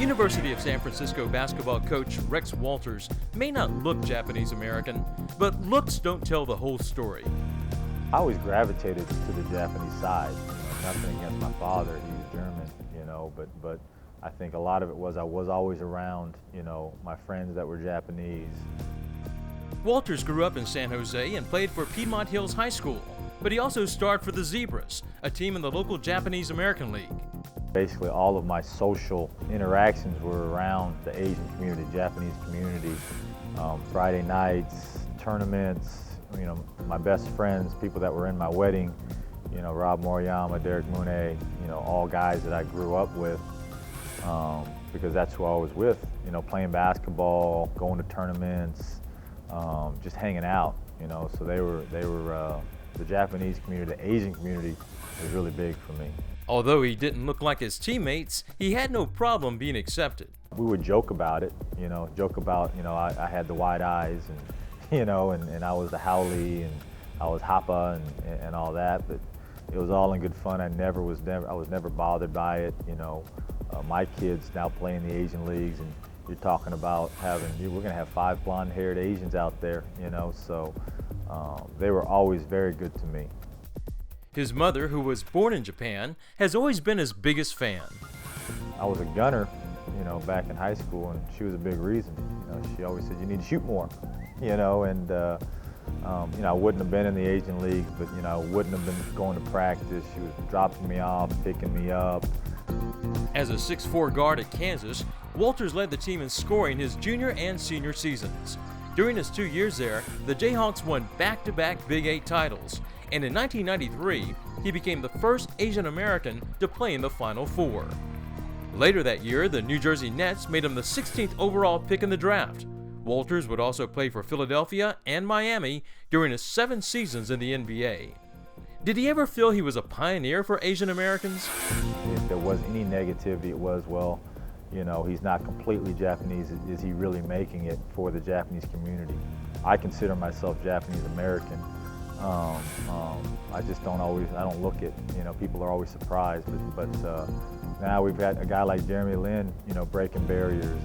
University of San Francisco basketball coach Rex Walters may not look Japanese American, but looks don't tell the whole story. I always gravitated to the Japanese side. Nothing against my father, he's German, but I think a lot of it was I was always around, my friends that were Japanese. Walters grew up in San Jose and played for Piedmont Hills High School, but he also starred for the Zebras, a team in the local Japanese American League. Basically, all of my social interactions were around the Asian community, Japanese community. Friday nights, tournaments, my best friends, people that were in my wedding, Rob Moriyama, Derek Mune, all guys that I grew up with, because that's who I was with, playing basketball, going to tournaments, just hanging out, so they were the Japanese community, the Asian community was really big for me. Although he didn't look like his teammates, he had no problem being accepted. We would joke about it, I had the wide eyes and I was the Howley and I was Hapa and all that, but it was all in good fun. I was never bothered by it. My kids now play in the Asian leagues, and you're talking about we're going to have 5 blonde-haired Asians out there, so they were always very good to me. His mother, who was born in Japan, has always been his biggest fan. I was a gunner, back in high school, and she was a big reason. She always said, you need to shoot more, and I wouldn't have been in the Asian leagues, but I wouldn't have been going to practice. She was dropping me off, picking me up. As a 6'4" guard at Kansas, Walters led the team in scoring his junior and senior seasons. During his 2 years there, the Jayhawks won back-to-back Big 8 titles, and in 1993, he became the first Asian American to play in the Final Four. Later that year, the New Jersey Nets made him the 16th overall pick in the draft. Walters would also play for Philadelphia and Miami during his 7 seasons in the NBA. Did he ever feel he was a pioneer for Asian Americans? If there was any negativity, it was, he's not completely Japanese. Is he really making it for the Japanese community? I consider myself Japanese American. I just don't look at, people are always surprised, but now we've got a guy like Jeremy Lin, breaking barriers,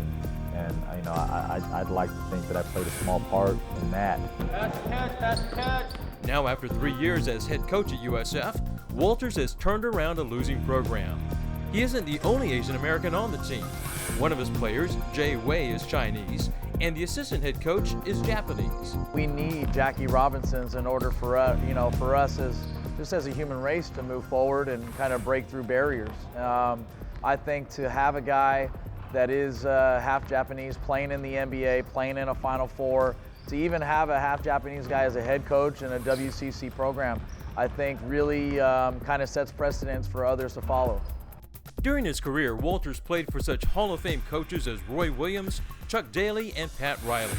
and I'd like to think that I played a small part in that. Pass catch. Now, after 3 years as head coach at USF, Walters has turned around a losing program. He isn't the only Asian American on the team. One of his players, Jay Wei, is Chinese, and the assistant head coach is Japanese. We need Jackie Robinsons in order for us as a human race to move forward and kind of break through barriers. I think to have a guy that is half Japanese playing in the NBA, playing in a Final Four, to even have a half Japanese guy as a head coach in a WCC program, I think really kind of sets precedents for others to follow. During his career, Walters played for such Hall of Fame coaches as Roy Williams, Chuck Daly, and Pat Riley,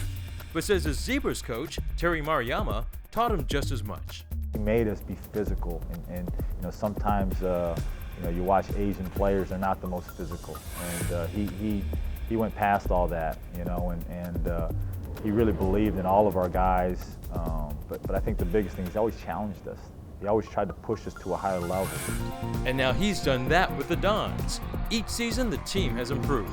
but says his Zebras coach, Terry Maruyama, taught him just as much. He made us be physical, and sometimes you watch Asian players, they're not the most physical, and he went past all that, and he really believed in all of our guys, but I think the biggest thing is he always challenged us. He always tried to push us to a higher level. And now he's done that with the Dons. Each season, the team has improved.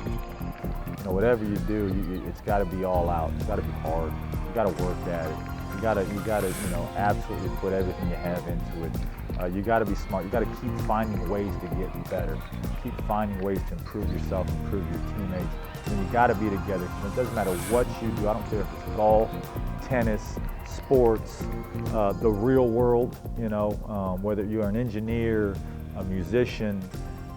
Whatever you do, it's got to be all out. It's got to be hard. You got to work at it. You got to, absolutely put everything you have into it. You got to be smart. You got to keep finding ways to get better. Keep finding ways to improve yourself, improve your teammates. And you got to be together. It doesn't matter what you do. I don't care if it's golf, tennis, sports, the real world. Whether you're an engineer, a musician,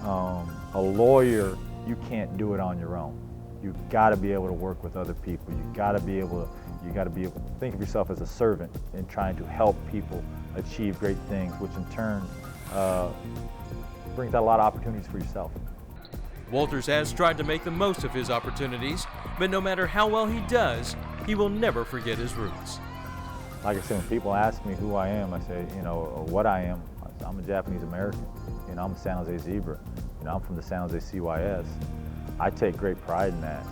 a lawyer, you can't do it on your own. You've got to be able to work with other people. You got to be able to think of yourself as a servant in trying to help people achieve great things, which in turn brings out a lot of opportunities for yourself. Walters has tried to make the most of his opportunities, but no matter how well he does, he will never forget his roots. Like I said, when people ask me who I am, I say, what I am. I'm a Japanese American. I'm a San Jose Zebra. I'm from the San Jose CYS. I take great pride in that.